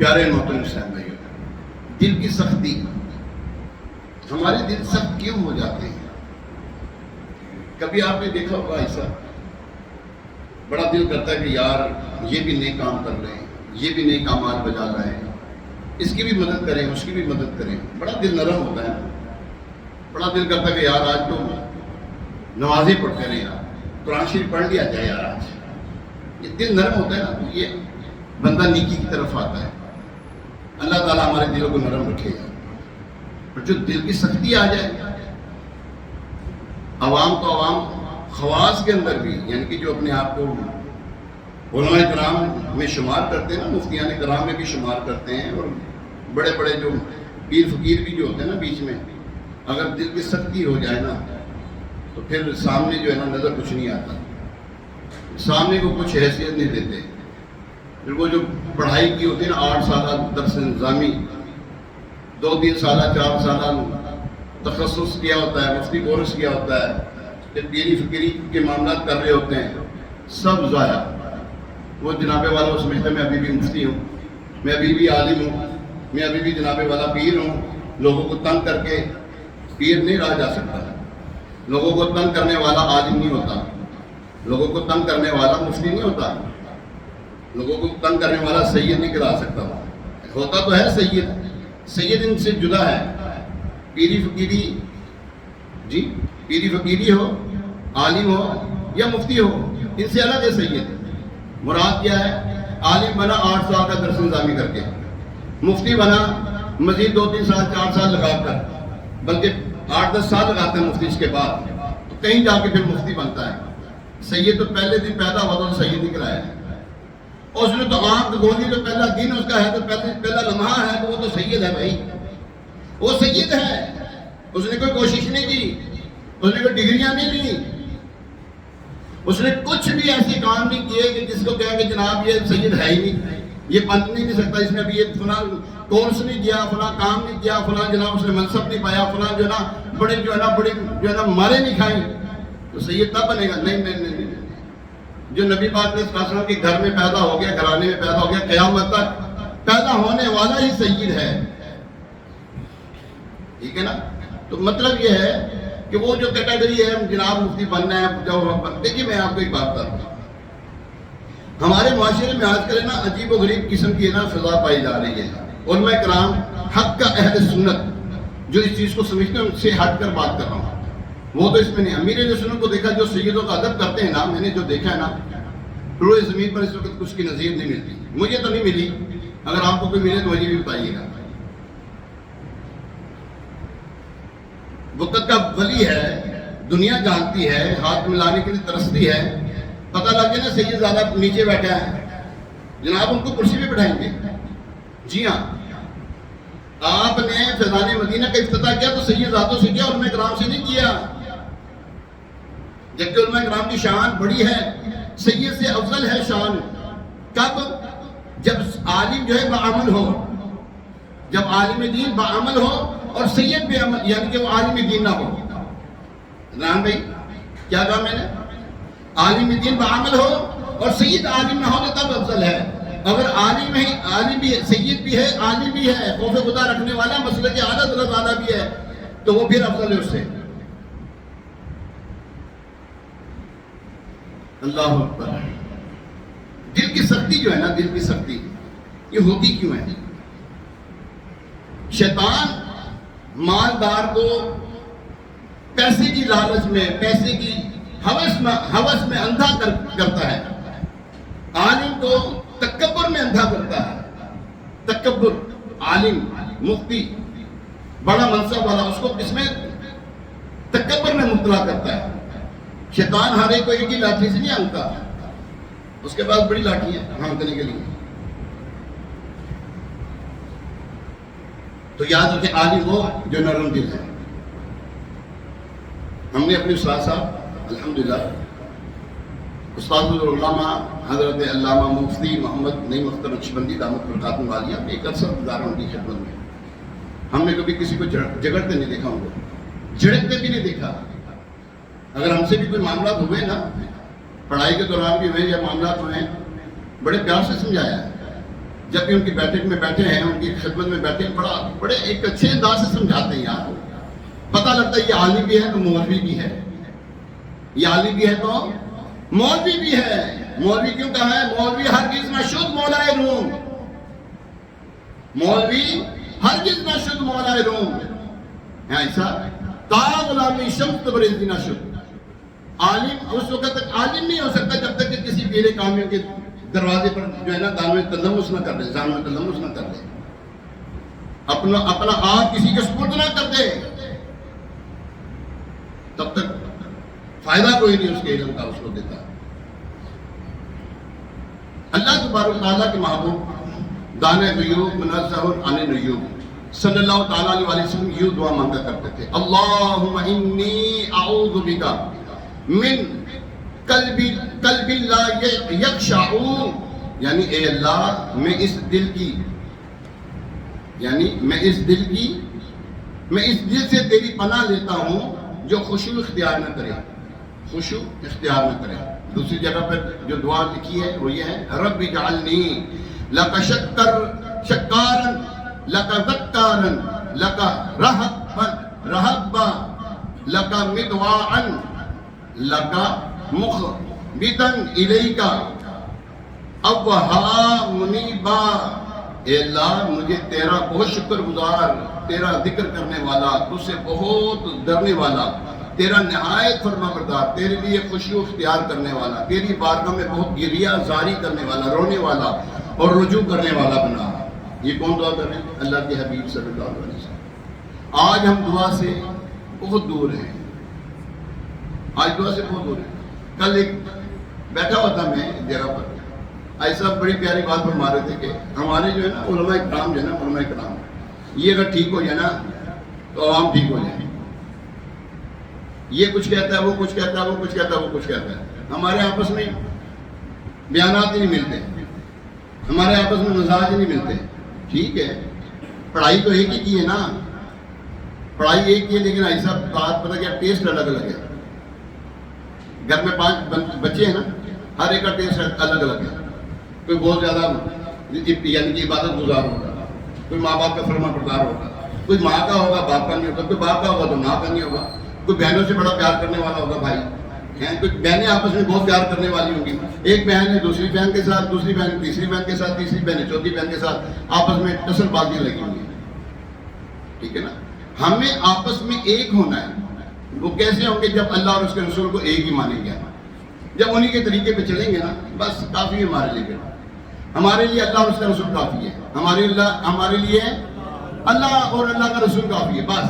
پیارے محترم حسین بھائی، دل کی سختی، ہمارے دل سخت کیوں ہو جاتے ہیں؟ کبھی آپ نے دیکھا ہوگا ایسا، بڑا دل کرتا ہے کہ یار یہ بھی نئے کام کر رہے ہیں، یہ بھی نئے کامات بجا رہے ہیں، اس کی بھی مدد کریں، اس کی بھی مدد کریں، بڑا دل نرم ہوتا ہے، بڑا دل کرتا ہے کہ یار آج تو نمازیں پڑھتے رہے، یار قرآن شریف پڑھ لیا جائے، یار آج یہ دل نرم ہوتا ہے نا، تو یہ بندہ نیکی کی طرف آتا ہے۔ اللہ تعالیٰ ہمارے دلوں کو نرم رکھے گا، اور جو دل کی سختی آ جائے، عوام تو عوام، خواص کے اندر بھی، یعنی کہ جو اپنے آپ کو علماء کرام میں شمار کرتے ہیں نا، مفتیان کرام میں بھی شمار کرتے ہیں، اور بڑے بڑے جو پیر فقیر بھی جو ہوتے ہیں نا بیچ میں، اگر دل کی سختی ہو جائے نا تو پھر سامنے جو ہے نا نظر کچھ نہیں آتا، سامنے کو کچھ حیثیت نہیں دیتے۔ پھر وہ جو پڑھائی کی ہوتی ہے نا، 8 سالہ درس نظامی، 2-3 سالہ 4 سالہ تخصص کیا ہوتا ہے، مفتی کورس کیا ہوتا ہے، پھر پیری فقیری کے معاملات کر رہے ہوتے ہیں، سب ضائع۔ وہ جناب والا وہ سمجھتا ہے میں ابھی بھی مفتی ہوں، میں ابھی بھی عالم ہوں، میں ابھی بھی جناب والا پیر ہوں۔ لوگوں کو تنگ کر کے پیر نہیں رہا جا سکتا، لوگوں کو تنگ کرنے والا عالم نہیں ہوتا، لوگوں کو تنگ کرنے والا مفتی نہیں ہوتا، لوگوں کو تنگ کرنے والا سید نہیں کرا سکتا۔ ہوتا تو ہے سید، سید ان سے جدا ہے۔ پیری فقیری، جی پیری فقیری ہو، عالم ہو یا مفتی ہو، ان سے الگ ہے سید۔ مراد کیا ہے؟ عالم بنا 8 سال کا درس نظامی کر کے، مفتی بنا مزید 2-3 سال 4 سال لگا کر، بلکہ 8-10 سال لگاتے ہیں مفتی، اس کے بعد تو کہیں جا کے پھر مفتی بنتا ہے۔ سید تو پہلے دن پیدا ہوا تو سید نکلا ہے، اور اس نے تو آنکھ گولی تو پہلا دن اس کا ہے، تو پہلا لمحہ ہے، تو وہ تو سید ہے بھائی، وہ سید ہے۔ اس نے کوئی کوشش نہیں کی، اس نے کوئی ڈگریاں نہیں لی، اس نے کچھ بھی ایسے کام نہیں کیے کہ جس کو کہا کہ جناب یہ سید ہے ہی نہیں، یہ بن نہیں سکتا، اس نے ابھی یہ فلاں کورس نہیں کیا، فلاں کام نہیں کیا، فلاں جناب اس نے منصب نہیں پایا، فلاں جو ہے نا بڑی جو ہے نا مارے نہیں کھائیں، تو سید تب بنے گا؟ نہیں۔ جو نبی پاک علیہ السلام کے گھر میں پیدا ہو گیا، گھرانے میں پیدا ہو گیا، قیامت تک پیدا ہونے والا ہی سید ہے، ٹھیک ہے نا؟ تو مطلب یہ ہے کہ وہ جو کیٹیگری ہے جناب مفتی بننا ہے، دیکھیے میں آپ کو ایک بات بتاتا ہوں، ہمارے معاشرے میں آج کل نا عجیب و غریب قسم کی نا فضا پائی جا رہی ہے۔ علماء کرام حق کا اہل سنت جو اس چیز کو سمجھتے ہیں ان سے ہٹ کر بات کر رہا ہوں، وہ تو اس میں نہیں۔ امیر اہل سنت کو دیکھا جو سیدوں کا ادب کرتے ہیں نا، میں نے جو دیکھا ہے نا، روئے زمین پر اس وقت کچھ کی نظیر نہیں ملتی، مجھے تو نہیں ملی، اگر آپ کو کوئی ملے تو مجھے بھی بتائیے گا۔ وقت کا ولی ہے، دنیا جانتی ہے، ہاتھ ملانے کے لیے ترستی ہے، پتہ لگ گیا نا سید زیادہ نیچے بیٹھا ہے، جناب ان کو کرسی پہ بٹھائیں گے؟ جی ہاں، آپ نے فیضان مدینہ کا افتتاح کیا تو سید ذاتوں سے کیا، علماء کرام سے نہیں کیا، جبکہ علماء کرام کی شان بڑی ہے، سید سے افضل ہے شان۔ کب؟ جب عالم جو ہے بعمل ہو، جب عالم دین بعمل ہو اور سید بھی عمل، یعنی کہ وہ عالم دین نہ ہو۔ رحمان بھائی کیا کہا میں نے؟ عالم دین بعمل ہو اور سید عالم نہ ہو تو تب افضل ہے۔ اگر عالم ہے، عالم بھی ہے، سید بھی ہے، عالم بھی ہے، خوف خدا رکھنے والا، مسلک اعلیٰ درجہ والا بھی ہے، تو وہ پھر افضل ہے اس سے۔ اللہ اکبر۔ دل کی سختی جو ہے نا، دل کی سختی یہ ہوتی کیوں ہے؟ شیطان مالدار کو پیسے کی لالچ میں، پیسے کی ہوس میں اندھا کرتا ہے، عالم کو تکبر میں اندھا کرتا ہے۔ تکبر، عالم، مفتی، بڑا منصب والا، اس کو اس میں تکبر میں مبتلا کرتا ہے۔ شیطان ہر ایک کو ایک ہی لاٹھی سے نہیں ہانکتا، اس کے پاس بڑی لاٹھی ہے ہانکنے کے لیے۔ تو یاد رکھیں، عالم وہ جو نرم دل ہے۔ ہم نے اپنے استاد صاحب الحمدللہ استاد العلامہ حضرت علامہ مفتی محمد نعیم اختر نقشبندی دامت برکاتہ عالیہ ایک عرصہ گزارا ان کی خدمت میں، ہم نے کبھی کسی کو جھگڑتے نہیں دیکھا، ان کو جھڑکتے بھی نہیں دیکھا۔ اگر ہم سے بھی کوئی معاملات ہوئے نا، پڑھائی کے دوران بھی ہوئے یا معاملات ہوئے، بڑے پیار سے سمجھایا ہے، جب بھی ان کی بیٹھک میں بیٹھے ہیں، ان کی خدمت میں بیٹھے ہیں، بڑے ایک اچھے انداز سے سمجھاتے ہیں یار، پتہ لگتا ہے یہ عالم بھی ہے تو مولوی بھی ہے، یہ عالم بھی ہے تو مولوی بھی ہے۔ مولوی کیوں کہا ہے؟ مولوی ہرگز نہ شد مولائے روم، مولوی ہرگز نہ شد مولائے روم، ایسا تا غلامی شمس تبریزی نہ شد۔ عالم اس وقت تک عالم نہیں ہو سکتا جب تک کہ کسی پیر کامیوں کے دروازے پر جو ہے نا دامن تلمس نہ کر دے، دامن تلمس نہ کر دے، اپنا آپ کسی کے سپرد نہ کر دے، تب تک فائدہ کوئی نہیں اس کے علم کا اس کو دیتا۔ اللہ تبارک و تعالیٰ کے محبوب دانے غیوب منزہ عن العیوب صلی اللہ تعالیٰ علیہ وسلم یوں دعا مانگا کرتے تھے، اللہم انی اعوذ بکا من قلب لا یخشع، یعنی اے اللہ میں اس دل سے تیری پناہ لیتا ہوں جو خشوع اختیار نہ کرے، خشوع اختیار نہ کرے۔ دوسری جگہ پر جو دعا لکھی ہے وہ یہ ہے، رب اجعلنی لک شکارا لک ذکارا لک رہبا لک مطواعا لک مخبتا الیک اوہا منیبا۔ اے اللہ مجھے تیرا بہت شکر گزار، تیرا ذکر کرنے والا، تجھ سے بہت ڈرنے والا، تیرا نہایت فرما بردار، تیرے لیے خشوع اختیار کرنے والا، تیری بارگاہ میں بہت گریہ زاری کرنے والا، رونے والا اور رجوع کرنے والا بنا۔ یہ کون دعا کر رہے ہیں؟ اللہ کے حبیب صلی اللہ علیہ وسلم۔ آج ہم دعا سے بہت دور ہیں، آج دعا سے بہت دور ہیں۔ کل ایک بیٹھا ہوا تھا میں ایک جگہ پر، ایسا بڑی پیاری بات فرما رہے تھے کہ ہمارے جو ہے نا علماء اکرام جو ہے نا، علماء اکرام یہ اگر ٹھیک ہو جائے نا تو عوام ٹھیک ہو جائے۔ یہ کچھ کہتا ہے، وہ کچھ کہتا ہے، وہ کچھ کہتا ہے، وہ کچھ کہتا ہے، ہمارے آپس میں بیانات ہی نہیں ملتے، ہمارے آپس میں مزاج ہی نہیں ملتے۔ ٹھیک ہے، پڑھائی تو ایک ہی کی ہے نا، پڑھائی ایک کی ہے، لیکن ایسا بات پتہ کیا ٹیسٹ الگ الگ ہے۔ گھر میں 5 بچے ہیں نا، ہر ایک کا ٹیسٹ الگ الگ ہے۔ کوئی بہت زیادہ یعنی کہ عبادت گزار ہوگا، کوئی ماں باپ کا فرما بردار ہوگا، کوئی ماں کا ہوگا باپ کا نہیں ہوگا، کوئی باپ کا ہوگا تو ماں کا نہیں ہوگا، کوئی بہنوں سے بڑا پیار کرنے والا ہوگا بھائی ہیں، کوئی بہنیں آپس میں بہت پیار کرنے والی ہوں گی، ایک بہن ہے دوسری بہن کے ساتھ، دوسری بہن تیسری بہن کے ساتھ، تیسری بہن چوتھی بہن کے ساتھ آپس میں ٹسل بازی لگی ہوئی ہے۔ ٹھیک ہے نا، ہمیں آپس میں ایک ہونا ہے۔ وہ کیسے ہوں گے؟ جب اللہ اور اس کے رسول کو ایک ہی مانیں گے، جب انہی کے طریقے پہ چلیں گے نا، بس کافی ہے ہمارے لیے۔ ہمارے لیے اللہ اور اس کا رسول کافی ہے، ہمارے لیے اللہ اور اللہ کا رسول کافی ہے، بس۔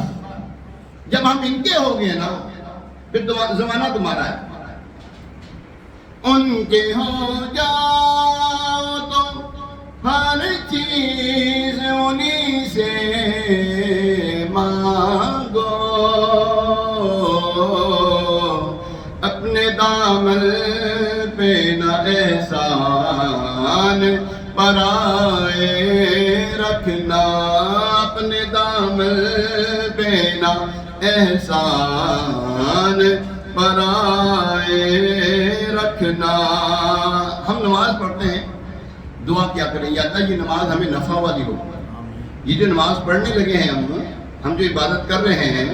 جب ہم ان کے ہو گئے نا پھر زمانہ تمہارا ہے۔ ان کے ہو جاؤ تو ہر چیز انہی سے مانگو، اپنے دامن پہ نہ احسان پرائے رکھنا، اپنے دامن پہ نہ احسان پرائے رکھنا۔ ہم نماز پڑھتے ہیں، دعا کیا کریں؟ یا اللہ یہ نماز ہمیں نفع والی ہو۔ یہ جو نماز پڑھنے لگے ہیں ہم جو عبادت کر رہے ہیں،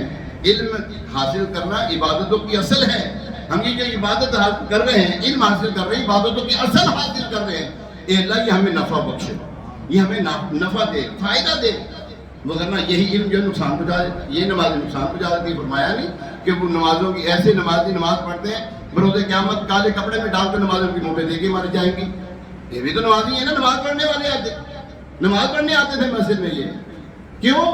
علم حاصل کرنا عبادتوں کی اصل ہے۔ ہم یہ جو عبادت کر رہے ہیں، علم حاصل کر رہے ہیں، عبادتوں کی اصل حاصل کر رہے ہیں۔ اے اللہ یہ ہمیں نفع بخشے، یہ ہمیں نفع دے، فائدہ دے، وگرنہ یہی علم جو نقصان پہنچا دے، یہ نماز نقصان پہنچا دیتی ہے۔ فرمایا نہیں کہ وہ نمازوں کی ایسے نمازی نماز پڑھتے ہیں بروز قیامت کالے کپڑے میں ڈال کر نمازوں کی منہ پہ دے کے مار جائیں گی۔ یہ بھی تو نمازی ہیں نا، نماز پڑھنے والے آتے، نماز پڑھنے آتے تھے مسجد میں۔ یہ کیوں؟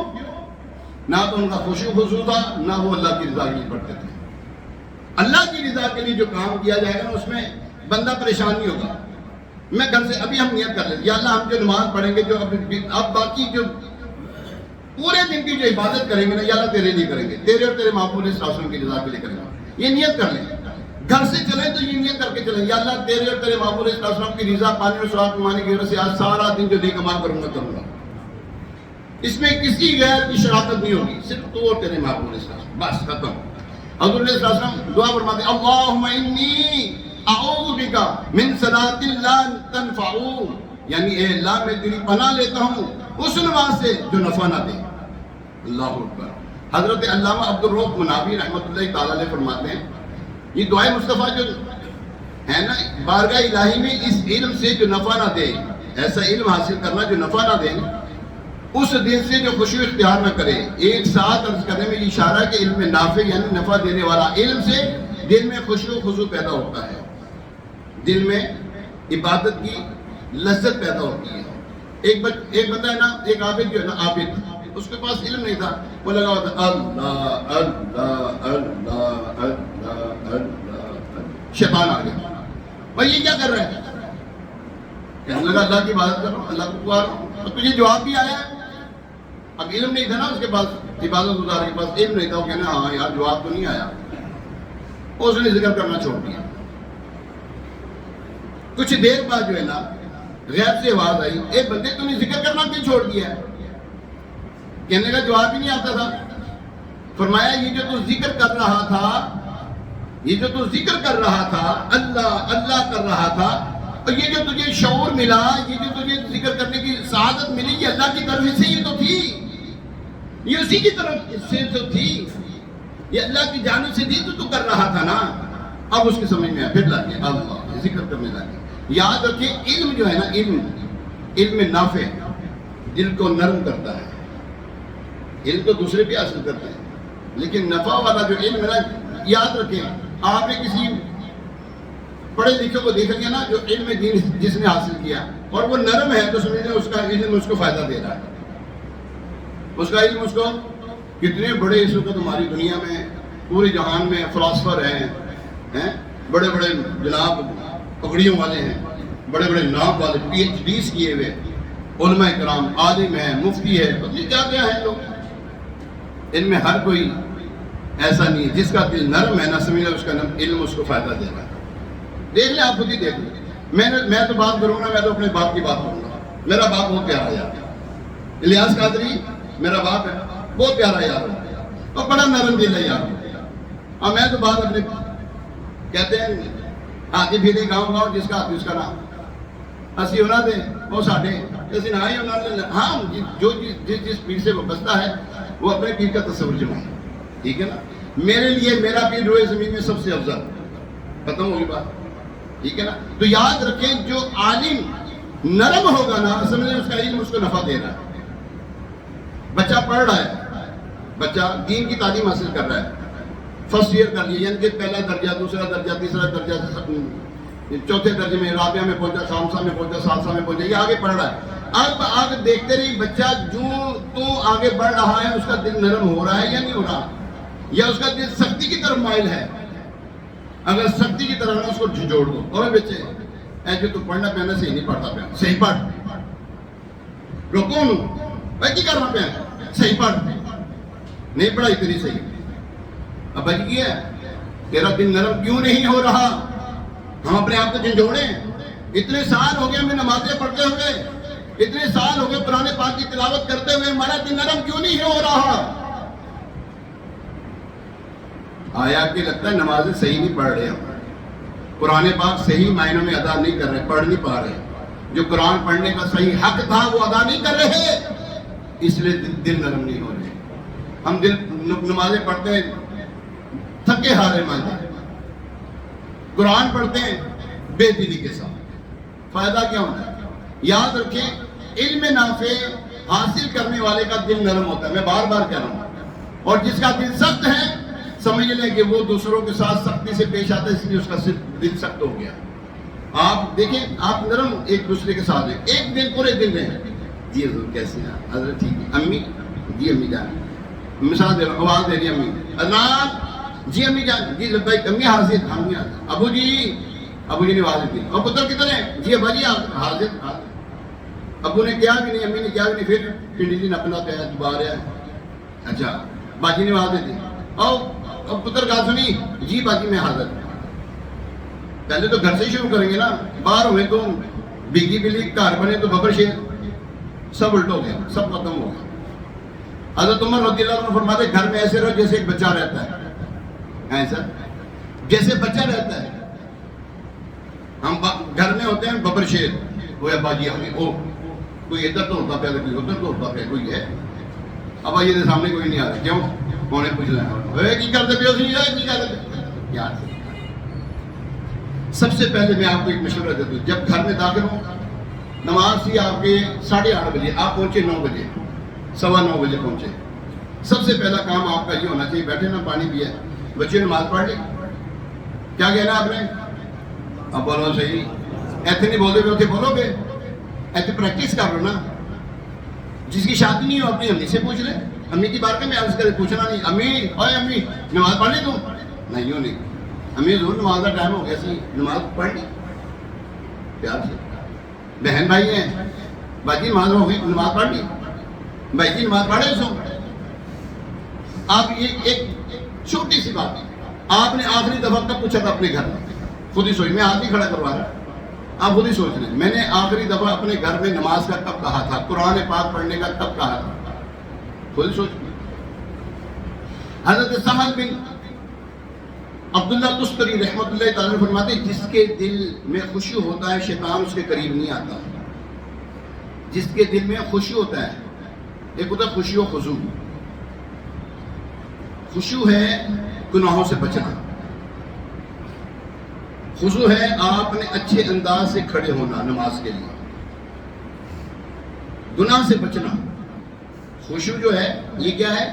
نہ تو ان کا خشوع خضوع تھا، نہ وہ اللہ کی رضا کے لیے پڑھتے تھے۔ اللہ کی رضا کے لیے جو کام کیا جائے گا اس میں بندہ پریشان نہیں ہوگا۔ میں گھر سے ابھی ہم نیت کر لیں، یا اللہ ہم جو نماز پڑھیں گے، جو اب باقی جو پورے دن کی جو عبادت کریں گے نا، یا اللہ تیرے لیے کریں گے، تیرے اور تیرے محبوب صلی اللہ علیہ وسلم کی رضا کے لیے کریں گے۔ یہ نیت کر لیں، گھر سے چلیں تو یہ نیت کر کے چلیں، یا اللہ تیرے اور تیرے محبوب صلی اللہ علیہ وسلم کی رضا پانے اور سواد پانے کی وجہ سے آج سارا دن جو نیک عمل کروں گا۔ اس میں کسی غیر کی شراکت نہیں ہوگی، صرف تو اور تیرے محبوب صلی اللہ علیہ وسلم، بس ختم۔ حضور صلی اللہ علیہ وسلم دعا فرماتے ہیں، اللہم انی اعوذ بک من صلاۃ لا تنفع یعنی اے اللہ میں تیری پناہ لیتا ہوں اس نماز سے جو نفع نہ دے. اللہ اکبر. حضرت علامہ عبدالرؤف مناوی رحمۃ اللہ تعالی علیہ فرماتے ہیں یہ دعائے مصطفیٰ جو ہے نا بارگاہ الہی میں اس علم سے جو نفع نہ دے, ایسا علم حاصل کرنا جو نفع نہ دے, اس دل سے جو خشوع اختیار نہ کرے. ایک ساتھ عرض کرنے میں یہ اشارہ کہ علم نافع یعنی نفع دینے والا علم سے دل میں خشوع خضوع پیدا ہوتا ہے, دل میں عبادت کی لذت پیدا ہوتی ہے. ایک بندہ ہے نا, ایک عابد جو ہے نا عابد, اس کے پاس علم نہیں تھا, وہ لگا ہوا تھا اللہ اللہ اللہ اللہ اللہ. شیطان آ گیا, بھائی یہ کیا کر رہا ہے؟ کہنے لگا اللہ کی عبادت کر رہا ہوں, اللہ کو پکار رہا ہوں. تو تجھے جواب بھی آیا ہے. اب علم نہیں تھا نا اس کے پاس, عبادت گزار کے پاس علم نہیں تھا, وہ کہنا ہاں یار جواب تو نہیں آیا. اس نے ذکر کرنا چھوڑ دیا. کچھ دیر بعد جو ہے نا غیب سے آواز آئی, اے بندے تو نے ذکر کرنا کیوں چھوڑ دیا ہے؟ کہنے کا جواب ہی نہیں آتا تھا. فرمایا یہ جو تو ذکر کر رہا تھا, یہ جو تو ذکر کر رہا تھا, اللہ اللہ کر رہا تھا, اور یہ جو تجھے شعور ملا, یہ جو تجھے ذکر کرنے کی سعادت ملی, یہ اللہ کی طرف سے ہی تو تھی, یہ اسی کی طرف سے تو تھی, یہ اللہ کی جانب سے تھی, تو کر رہا تھا نا. اب اس کے سمجھ میں پھر لگے اللہ ذکر کرنے لگے. یاد رکھیں علم جو ہے نا, علم نافع دل کو نرم کرتا ہے. علم تو دوسرے بھی حاصل کرتے ہیں, لیکن نفع والا جو علم ہے نا, یاد رکھیں آپ نے کسی پڑھے لکھے کو دیکھ لیا نا جو علم دین جس نے حاصل کیا اور وہ نرم ہے, تو سمجھیں اس کا علم اس کو فائدہ دے رہا ہے. اس کا علم اس کو, کتنے بڑے اس وقت ہماری دنیا میں پورے جہان میں فلاسفر ہیں, بڑے بڑے جناب پگڑیوں والے ہیں, بڑے بڑے نام والے, پی ایچ ڈیز کیے ہوئے علماء کرام, عالم ہیں, مفتی ہے, پتہ کیا کیا ہے لوگ. ان میں ہر کوئی ایسا نہیں ہے جس کا دل نرم ہے نا, سمجھ اس کا علم اس کو فائدہ دے رہا ہے. دیکھ لیں آپ خود ہی دیکھ لیں. میں تو بات کروں گا, میں تو اپنے باپ کی بات کروں گا. میرا باپ بہت پیارا یار, الیاس قادری میرا باپ ہے, بہت پیارا یار, اور بڑا نرم دل ہے یار. اور میں تو بات اپنے کہتے ہیں آگے بھی دے گاؤں جس کا اس کا نام اسی ہونا دے وہ ساڈے اسی نہ ہی ہونا. ہاں جو جس پیر سے وہ بستا ہے وہ اپنے پیر کا تصور جمائے, ٹھیک ہے نا. میرے لیے میرا پیر روئے زمین میں سب سے افضل, ختم ہوگی بات, ٹھیک ہے نا. تو یاد رکھیں جو عالم نرم ہوگا نا, سمجھیں اس کا علم اس کو نفع دے رہا ہے. بچہ پڑھ رہا ہے, بچہ دین کی تعلیم حاصل کر رہا ہے, فرسٹ ایئر کر لیا, یعنی کہ پہلا درجہ, دوسرا درجہ, تیسرا درجہ, چوتھے درجے میں رابعہ میں پہنچا, خامسہ میں پہنچا, ثالثہ میں پہنچا, یہ آگے پڑھ رہا ہے. اب آگے دیکھتے رہی بچہ جو تو آگے بڑھ رہا ہے, اس کا دل نرم ہو رہا ہے یا نہیں ہو رہا, یا اس کا دل سختی کی طرف مائل ہے. اگر سختی کی طرف اس کو جھجوڑ دو, اور بچے اے جو تو پڑھنا پہنا صحیح نہیں پڑھتا پیا, صحیح پڑھ, رکو نو بھائی کی کرنا پیا, صحیح پڑھ, نہیں پڑھائی تیری صحیح. اب بچ گیا تیرا دل نرم کیوں نہیں ہو رہا. ہم اپنے آپ کو جھنجھوڑیں. اتنے سال ہو گئے ہمیں نمازیں پڑھتے ہوئے, اتنے سال ہو گئے قرآن پاک کی تلاوت کرتے ہوئے, ہمارا دل نرم کیوں نہیں ہو رہا. آیا کہ لگتا ہے نمازیں صحیح نہیں پڑھ رہے, ہم قرآن پاک صحیح معنوں میں ادا نہیں کر رہے, پڑھ نہیں پا رہے. جو قرآن پڑھنے کا صحیح حق تھا وہ ادا نہیں کر رہے, اس لیے دل نرم نہیں ہو رہے. ہم نمازیں پڑھتے ہیں تھکے ہارے مانتے, قرآن پڑھتے ہیں بے دلی کے ساتھ, فائدہ کیا ہوتا ہے. یاد رکھیں علم نافع حاصل کرنے والے کا دل نرم ہوتا ہے, میں بار بار کہہ رہا ہوں. اور جس کا دل سخت ہے سمجھ لیں کہ وہ دوسروں کے ساتھ سختی سے پیش آتا ہے, اس لیے اس کا دل سخت ہو گیا. آپ دیکھیں آپ نرم ایک دوسرے کے ساتھ ہیں, ایک دن پورے دن رہے, جی حضور کیسے ہیں حضرت, ٹھیک ہے امی, جی امی جان, مثال دے رہا ہوں, آواز دے رہی امی, اذان, جی امی جان, جی لبیک, امی حاضر, امی حاضر, ابو جی, ابو جی نے آواز دی, اور پتر کدھر ہے, جی ابا جی حاضر, حاضر. ابو نے کیا بھی نہیں, امی نے کیا بھی نہیں, پھر پنڈی جی نپنا پہ دوبارہ ہے, اچھا باجی نے آواز دی, اور پتر کہا سنی, جی باجی میں حاضر. پہلے تو گھر سے ہی شروع کریں گے نا, باہر ہوئے تو بگی بلی, گھر بنے تو ببر شیر, سب الٹ ہو گیا, سب ختم ہو گیا. حضرت عمر رضی اللہ عنہ فرماتے گھر میں ایسے رہو جیسے ایک بچہ رہتا ہے, ایسا جیسے بچہ رہتا ہے. ہم گھر میں ہوتے ہیں ببر شیر, وہ ابا جی ہمیں وہ کوئی ادھر تو ہوتا پیا کوئی ادھر تو ہوتا پیا کوئی ہے ابا جی کے سامنے کوئی نہیں آ رہا کیوں انہیں پوچھ لینا کی کرتے پہ کی کرتے یار سب سے پہلے میں آپ کو ایک مشورہ دیتا ہوں جب گھر میں داخل ہوں نماز تھی آپ کے 8:30 بجے آپ پہنچے 9 بجے 9:15 بجے پہنچے سب سے پہلا کام آپ کا یہ ہونا چاہیے بیٹھے نا پانی پیا بچے نماز پڑھ لی کیا کہنا آپ نے اب بولو صحیح ایسے نہیں بولتے ہوتے بولو گے ایسے پریکٹس کر لو نا جس کی شادی نہیں ہو اپنی امی سے پوچھ لے امی کی بات میں عرض کرے پوچھنا نہیں امی اوے امی نماز پڑھ لی تم نہیں یوں نہیں امی ضرور نماز کا ٹائم ہو گیا سی نماز پڑھ لی پیار سے بہن بھائی ہیں باقی نماز ہو گئی نماز پڑھ لی بھائی جی نماز پڑھے سو آپ یہ ایک چھوٹی سی بات ہے آپ نے آخری دفعہ کب پوچھا تھا اپنے گھر میں خود ہی سوچ میں ہاتھ نہیں کھڑا کروا رہا آپ خود ہی سوچ لیں میں نے آخری دفعہ اپنے گھر میں نماز کا کب کہا تھا قرآن پاک پڑھنے کا کب کہا تھا خود ہی سوچ حضرت سہل بن عبداللہ تستری رحمۃ اللہ تعالیٰ فرماتے جس کے دل میں خوشی ہوتا ہے شیطان اس کے قریب نہیں آتا جس کے دل میں خوشی ہوتا ہے ایک ہوتا ہے خوشی و خضوع خشوع ہے گناہوں سے بچنا خضوع ہے آپ نے اچھے انداز سے کھڑے ہونا نماز کے لیے گناہ سے بچنا خشوع جو ہے یہ کیا ہے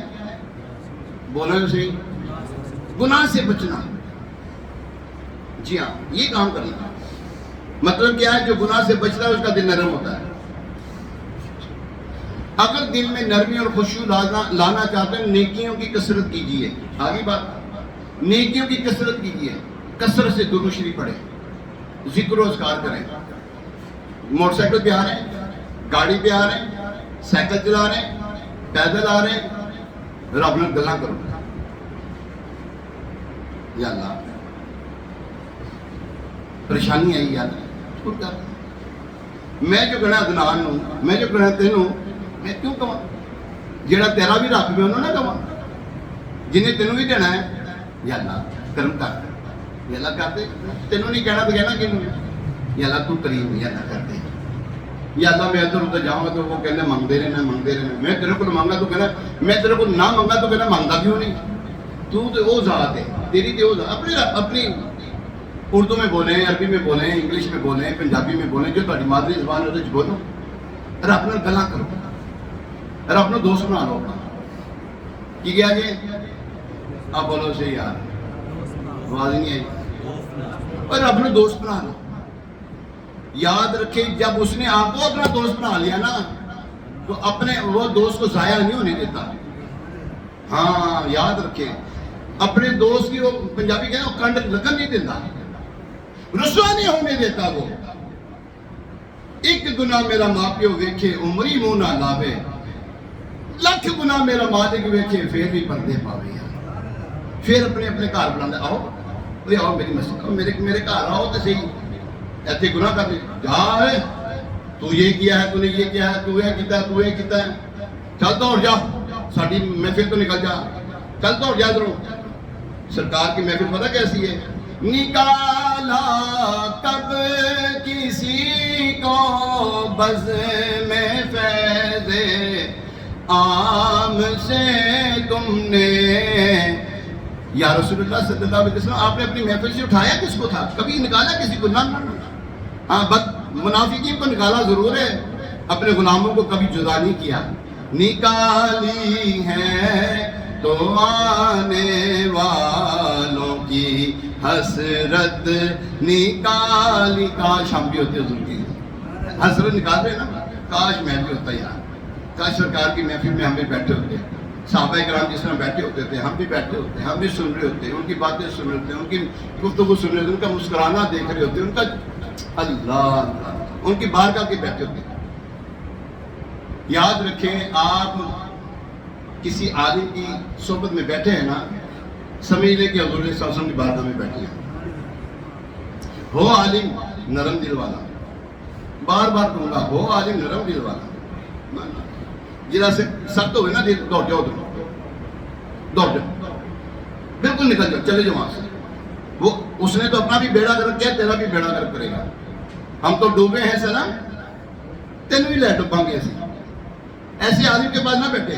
بولا صحیح گناہ سے بچنا جی ہاں یہ کام کرنا مطلب کیا ہے جو گناہ سے بچتا ہے اس کا دل نرم ہوتا ہے اگر دل میں نرمی اور خشوع لانا چاہتے ہیں نیکیوں کی کثرت کیجیے آگے بات نیکیوں کی کثرت کیجیے کثرت سے درود شریف پڑھیں ذکر و اذکار کریں موٹر سائیکل پہ آ رہے ہیں گاڑی پہ آ رہے ہیں سائیکل چلا رہے ہیں پیدل آ رہے ہیں رب نے گلا کرو یا اللہ پریشانی آئی یا اللہ میں جو گنا دنان ہوں میں جو گنا تینوں میں کیوں کہاں جیڑا تیرا بھی رکھ میں انہوں نہ کہاں جنہیں تینوں بھی دینا ہے یا اللہ کرم کر یا اللہ کرتے تینوں نہیں کہنا تو کہنا کیوں یا اللہ تو کریم یا اللہ کرتے یا اللہ میں ادھر ادھر جاؤں گا تو وہ کہنا مانگتے رہنا میں تیرے کو مانگا تو کہنا میں تیرے کو نہ مانگا تو کہنا مانگا کیوں نہیں تو وہ ذات ہے تیری تو وہ ذات اپنی اردو میں بولیں عربی میں بولیں انگلش میں بولیں پنجابی میں بولیں جو تاری مادری زبان ہے بولو اور اپنا گلا کرو اور اپنا دوست بنا لو کی کیا جی آپ بولو سے یار آواز نہیں آئی اور اپنا دوست بنا لو یاد رکھیں جب اس نے آپ کو اپنا دوست بنا لیا نا تو اپنے وہ دوست کو ضائع نہیں ہونے دیتا ہاں یاد رکھیں اپنے دوست کی وہ پنجابی کہنا وہ کنڈ لگن نہیں دیتا رسوا نہیں ہونے دیتا وہ ایک گناہ میرا ماں پیو ویکھے عمری منہ نہ لاوے لکھ گناہ میرا مالک ویکھے پھر بھی پردے پاوے پھر اپنے گھر بلاندے آؤ آؤ میری مسجد میرے گھر آؤ تو صحیح ایسے گناہ کر دے جا تو یہ کیا ہے تو نے یہ کیا ہے تو یہ کیتا ہے چل دوڑ جا ساڈی محفل تو نکل جا چل دوڑ جا ادھروں سرکار کی محفل پتہ کیسی ہے نکالا کب کسی کو بز میں فیض عام سے تم نے یا رسول اللہ صلی اللہ علیہ وسلم آپ نے اپنی محفل سے اٹھایا کس کو تھا کبھی نکالا کسی کو نہ ہاں منافقین کو نکالا ضرور ہے اپنے غلاموں کو کبھی جدا نہیں کیا نکالی ہے تو آنے والوں کی حسرت نکالی کاش ہم بھی ہوتے حضور کی حسرت نکال رہے نا کاش میں بھی ہوتا یار کاش سرکار کی محفل میں ہم بھی بیٹھے ہوتے صحابہ کرام جس طرح بیٹھے ہوتے تھے ہم بھی بیٹھے ہوتے ہم بھی سن رہے ہوتے ان کی باتیں سن رہے ہوتے ان کی گفتگو سن رہے ہوتے ان کا مسکرانا دیکھ رہے ہوتے ان کا اللہ ان کی بارگاہ کے بیٹھے ہوتے یاد رکھیں آپ کسی عالم کی صحبت میں بیٹھے ہیں نا سمجھ لیں کہ حضور صلی اللہ علیہ وسلم کی بارگاہ میں بیٹھے ہیں ہو عالم نرم دل والا بار بار کہوں گا ہو عالم نرم دل والا جرا سے سخت ہوئے نا دوڑ جاؤ دوڑ جاؤ بالکل نکل جاؤ چلے جاؤ وہاں سے وہ اس نے تو اپنا بھی بیڑا گرک کیا تیرا بھی بیڑا گرک کرے گا ہم تو ڈوبے ہیں سلام تین بھی لے ڈباں گے ایسے عالم کے پاس نہ بیٹھے،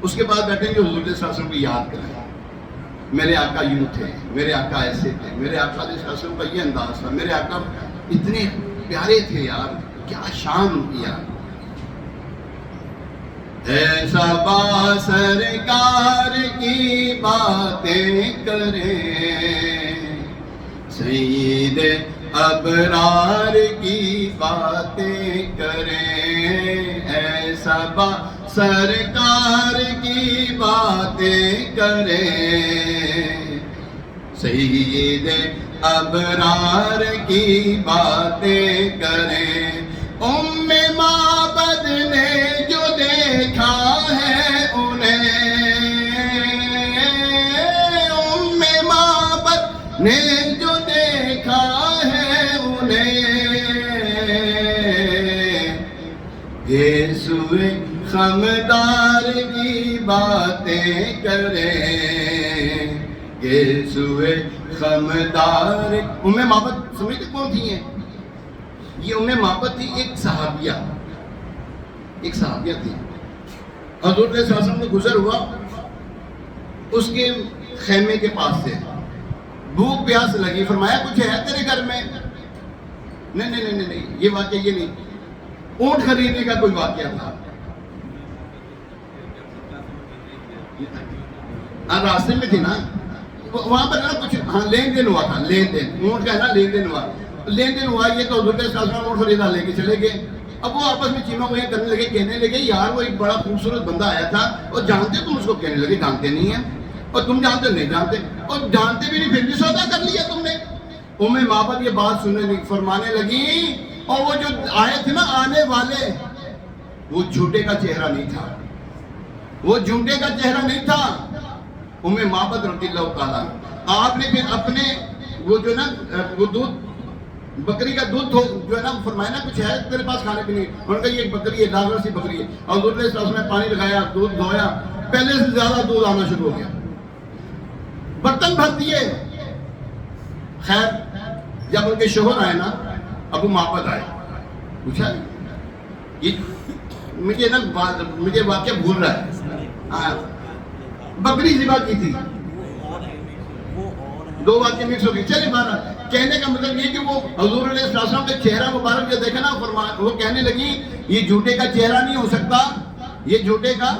اس کے بعد بیٹھیں گے حضور صلی اللہ علیہ وسلم کی یاد کریں، میرے آقا یوں تھے، میرے آقا ایسے تھے، میرے آقا علیہ السلام کا یہ انداز تھا، میرے آقا اتنے پیارے تھے یار، کیا شان ان کی یار. ایسا با سرکار کی باتیں کریں، سید ابرار کی باتیں کریں، ایسا با سرکار کی باتیں کریں، سید ابرار کی باتیں کریں. معبد نے جو دیکھا ہے انہیں، معبد نے جو دیکھا ہے انہیں، یہ سوئے خمدار کی باتیں کریں، یہ سوئے خمدار. معبد سمجھتے کون تھی ہیں؟ یہ معبد تھی ایک صحابیہ تھی. حضور صلی اللہ علیہ وسلم کو گزر ہوا اس کے خیمے کے پاس سے، بھوک پیاس لگی، فرمایا کچھ ہے تیرے گھر میں؟ نہیں، یہ واقعہ یہ نہیں، اونٹ خریدنے کا کوئی واقعہ تھا. راستے میں تھی نا وہاں پر نا کچھ لین دین ہوا تھا، لین دین اونٹ کا ہے نا، لین دین ہوا. یہ تو حضور صلی اللہ علیہ وسلم اونٹ خریدا لے کے چلے گئے. اب وہ آپس میں چیمہ وہی کرنے لگے، کہنے لگے یار وہ ایک بڑا خوبصورت بندہ آیا تھا اور جانتے تم اس کو؟ کہنے لگے جانتے نہیں ہیں. اور تم جانتے نہیں جانتے، اور جانتے بھی نہیں پھر بھی سودا کر لیا تم نے. معبد یہ بات سننے فرمانے لگی، اور وہ جو آئے تھے نا آنے والے، وہ جھوٹے کا چہرہ نہیں تھا، وہ جھوٹے کا چہرہ نہیں تھا. معبد رضی اللہ تعالیٰ آپ نے پھر اپنے وہ جو نا وہ دودھ بکری کا دودھ جو ہے نا فرمایا نا کچھ ہے تیرے پاس کھانے پینے، انہوں نے کہا یہ ایک بکری ہے، ڈاکر سی بکری ہے. اور حضور نے اس میں پانی لگایا، دودھ دھویا، پہلے سے زیادہ دودھ آنا شروع ہو گیا، برتن بھر دیے. خیر جب ان کے شوہر آئے نا، ابو معبد آئے، پوچھا یہ مجھے واقعہ بھول رہا ہے، بکری ذبح کی تھی، دو واقعے مکس ہو گئی. چلے بارہ کہنے کا مطلب یہ کہ وہ حضور علیہ السلام کا چہرہ مبارک جو دیکھا نا، وہ کہنے لگی یہ جھوٹے کا چہرہ نہیں ہو سکتا، یہ جھوٹے کا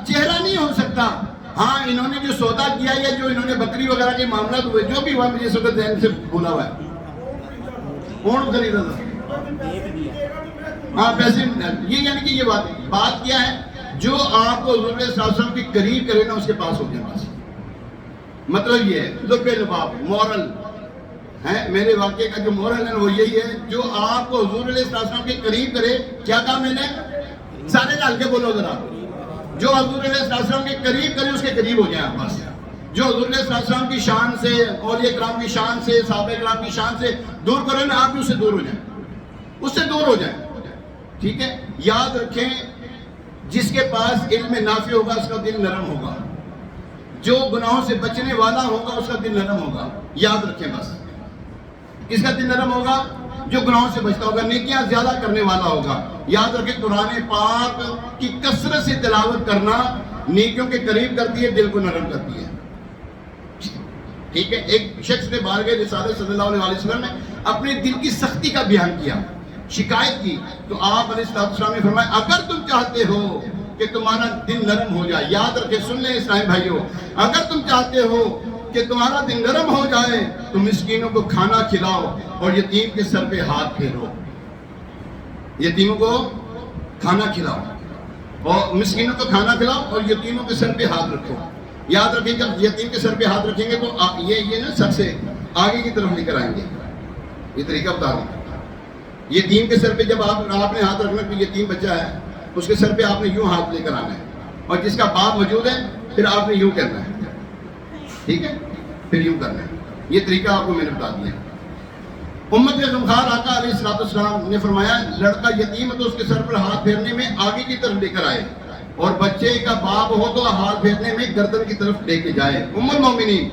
چہرہ نہیں ہو سکتا. ہاں انہوں نے جو سودا کیا یا جو انہوں نے بکری وغیرہ کے معاملات ہوئے، جو بھی ہوا، مجھے اس وقت ذہن سے بھولا ہوا ہے. اونٹ خریدا تھا، ہاں پیسے. یہ یعنی کہ یہ بات کیا ہے، جو آپ کو حضور علیہ السلام کے قریب کرے نا اس کے پاس ہو جائے. بس مطلب یہ ہے لب لباب مورل ہے. میرے واقعے کا جو مورل ہے وہ یہی ہے، جو آپ کو حضور علیہ السلام کے قریب کرے. کیا کہا میں نے؟ سارے ڈال کے بولو ذرا. جو حضور علیہ السلام کے قریب کرے اس کے قریب ہو جائیں. بس جو حضور علیہ السلام کی شان سے، اولیاء کرام کی شان سے، صحابہ کرام کی شان سے دور کرے نا، آپ بھی اس سے دور ہو جائیں، اس سے دور ہو جائیں. ٹھیک ہے، یاد رکھیں جس کے پاس علم نافع ہوگا اس کا دل نرم ہوگا، جو گناہوں سے بچنے والا ہوگا اس کا دل نرم ہوگا. یاد رکھیں بس، کس کا دل نرم ہوگا؟ جو گناہوں سے بچتا ہوگا، نیکیاں زیادہ کرنے والا ہوگا. یاد رکھیں قرآن پاک کی کثرت سے تلاوت کرنا نیکیوں کے قریب کرتی ہے، دل کو نرم کرتی ہے. ٹھیک ہے، ایک شخص نے بارگاہ رسالت صلی اللہ علیہ وسلم نے اپنے دل کی سختی کا بیان کیا، شکایت کی، تو آپ علیہ السلام نے فرمایا اگر تم چاہتے ہو کہ تمہارا دل نرم ہو جائے، یاد رکھیں، سن لیں اسلامی بھائیوں، اگر تم چاہتے ہو کہ تمہارا دل نرم ہو جائے تو مسکینوں کو کھانا کھلاؤ اور یتیم کے سر پہ ہاتھ پھیرو. یتیموں کو کھانا کھلاؤ اور مسکینوں کو کھانا کھلاؤ اور یتیموں کے سر پہ ہاتھ رکھو. یاد رکھیں جب یتیم کے سر پہ ہاتھ رکھیں گے تو یہ نا سر سے آگے کی طرف لے کر آئیں گے. یہ طریقہ بتا رہا ہوں. یتیم کے سر پہ جب آپ نے ہاتھ رکھنا، کوئی یتیم بچہ ہے اس کے سر پہ آپ نے یوں ہاتھ لے کر آنا ہے، اور جس کا باپ موجود ہے پھر آپ نے یوں کرنا ہے. ٹھیک ہے، پھر یوں کرنا ہے. یہ طریقہ آپ کو میں نے بتا دیا. امت کے غمخوار آقا علیہ السلام نے فرمایا لڑکا یتیم ہے تو اس کے سر پر ہاتھ پھیرنے میں آگے کی طرف لے کر آئے، اور بچے کا باپ ہو تو ہاتھ پھیرنے میں گردن کی طرف لے کے جائے. ام المومنین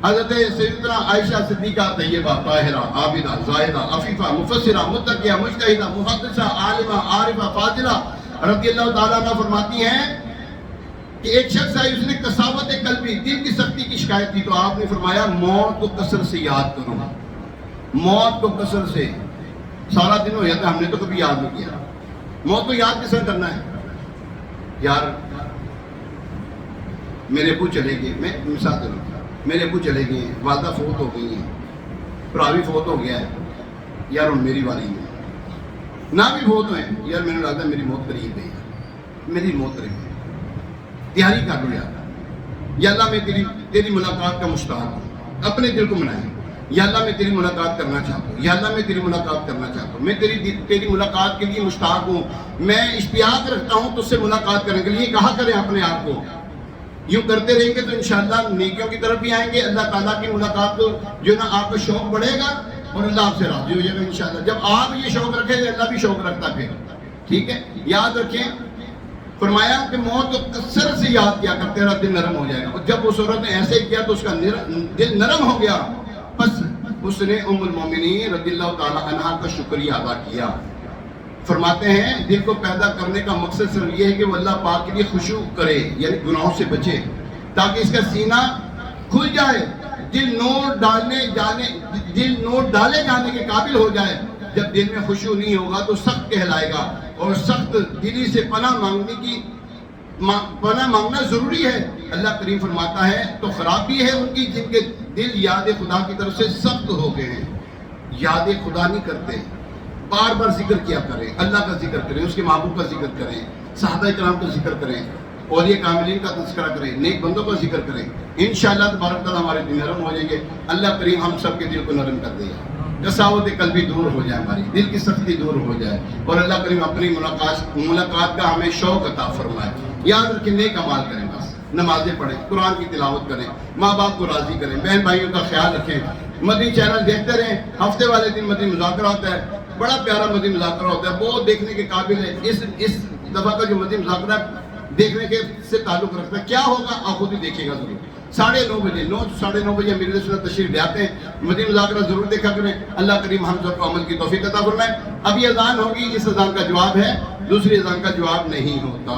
حضرت سیدنا عائشہ صدیقہ طیبہ طاہرہ عابدہ زاہدہ عفیفہ مفسرہ متقیہ مجتہدہ محدثہ عالمہ عارفہ فاضلہ رضی اللہ تعالیٰ عنہ فرماتی ہیں کہ ایک شخص آئی، اس نے قساوت قلبی، دل کی سختی کی شکایت کی، تو آپ نے فرمایا موت کو کثرت سے یاد کرو، موت کو کثرت سے۔ سارا دن ہو جاتا ہم نے تو کبھی یاد نہیں کیا، موت کو یاد کس طرح کرنا ہے؟ یار میرے ابو چلے گئے، میں مثال دے رہا ہوں، میرے ابو چلے گئے ہیں، والدہ فوت ہو گئی ہیں، بھرا بھی فوت ہو گیا ہے، یار ہوں میری والی ہے، نہ بھی فوت ہوئے یار میں نے لگتا ہے میری موت قریب ہے، میری موت قریب ہے، تیاری کر لو یار، یا اللہ میں تیری ملاقات کا مشتاق ہوں، اپنے دل کو منائیں، یا اللہ میں تیری ملاقات کرنا چاہتا ہوں، یا اللہ میں تیری ملاقات کرنا چاہتا ہوں، میں تیری ملاقات کے لیے مشتاق ہوں، میں اشتیاق رکھتا ہوں تجھ سے ملاقات کرنے کے لیے۔ کہا کریں اپنے آپ کو، یوں کرتے رہیں گے تو انشاءاللہ نیکیوں کی طرف بھی آئیں گے، اللہ تعالیٰ کی ملاقات کو جو نا آپ کا شوق بڑھے گا اور اللہ آپ سے راضی ہو جائے گا انشاءاللہ۔ جب آپ یہ شوق رکھیں گے اللہ بھی شوق رکھتا پھر، ٹھیک ہے؟ یاد رکھیں، فرمایا کہ موت کو کثرت سے یاد کیا کر، تیرا دل نرم ہو جائے گا۔ اور جب اس عورت نے ایسے کیا تو اس کا دل نرم ہو گیا، بس اس نے ام المومنین رضی اللہ تعالیٰ عنہ کا شکریہ ادا کیا۔ فرماتے ہیں دل کو پیدا کرنے کا مقصد صرف یہ ہے کہ وہ اللہ پاک کے لیے خشوع کرے، یعنی گناہوں سے بچے، تاکہ اس کا سینہ کھل جائے، دل نور ڈالے جانے کے قابل ہو جائے۔ جب دل میں خشوع نہیں ہوگا تو سخت کہلائے گا، اور سخت دلی سے پناہ مانگنا ضروری ہے۔ اللہ کریم فرماتا ہے تو خرابی ہے ان کی جن کے دل یاد خدا کی طرف سے سخت ہو گئے ہیں، یاد خدا نہیں کرتے۔ بار بار ذکر کیا کریں، اللہ کا ذکر کریں، اس کے محبوب کا ذکر کریں، صحابہ کرام کا ذکر کریں، اولیاء کاملین کا تذکرہ کریں، نیک بندوں کا ذکر کریں، انشاءاللہ تبارک تعالیٰ ہمارے دل نرم ہو جائیں گے۔ اللہ کریم ہم سب کے دل کو نرم کر دے گا، قساوت قلبی دور ہو جائے، ہماری دل کی سختی دور ہو جائے، اور اللہ کریم اپنی ملاقات کا ہمیں شوق عطا فرمائے۔ یاد رکھیں نیک اعمال کریں، بس نمازیں پڑھیں، قرآن کی تلاوت کریں، ماں باپ کو راضی کریں، بہن بھائیوں کا خیال رکھیں، مدنی چینل دیکھتے رہیں، ہفتے والے دن مدنی مذاکرہ ہوتا ہے، بڑا پیارا مدنی مذاکرہ ہوتا ہے، بہت دیکھنے کے قابل ہے۔ اس دفعہ کا جو مدنی مذاکرہ دیکھنے کے سے تعلق رکھتا ہے، کیا ہوگا آپ خود ہی دیکھیے گا ضرور۔ 9:30 بجے 9:30 بجے میرے سنت تشریف لے آتے ہیں، مدنی مذاکرہ ضرور دیکھا کریں۔ اللہ کریم ہم سب کو عمل کی توفیق عطا فرمائے۔ ابھی اذان ہوگی، اس اذان کا جواب ہے، دوسری اذان کا جواب نہیں ہوتا۔